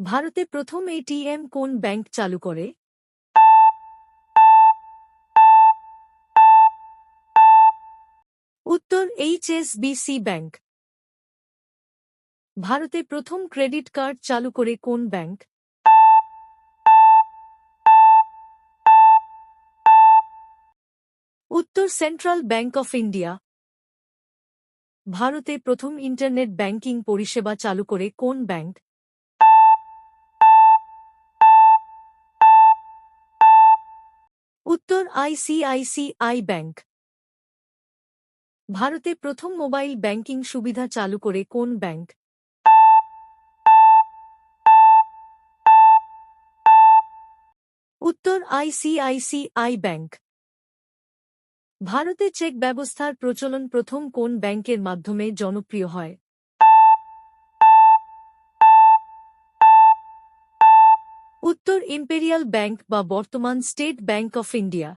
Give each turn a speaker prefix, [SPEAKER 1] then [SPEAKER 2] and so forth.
[SPEAKER 1] ভারতে প্রথম এটিএম কোন ব্যাংক চালু করে? উত্তর এইচএসবিসি ব্যাংক। ভারতে প্রথম ক্রেডিট কার্ড চালু করে কোন ব্যাংক? উত্তর সেন্ট্রাল ব্যাংক অফ ইন্ডিয়া। ভারতে প্রথম ইন্টারনেট ব্যাংকিং পরিষেবা চালু করে কোন ব্যাংক? উত্তর আইসিআইসিআই ব্যাংক। ভারতে প্রথম মোবাইল ব্যাংকিং সুবিধা চালু করে কোন ব্যাংক? উত্তর আইসিআইসিআই ব্যাংক। ভারতে চেক ব্যবস্থার প্রচলন প্রথম কোন ব্যাংকের মাধ্যমে জনপ্রিয় হয়? উত্তর ইম্পেরিয়াল ব্যাংক বা বর্তমান স্টেট ব্যাংক অফ ইন্ডিয়া।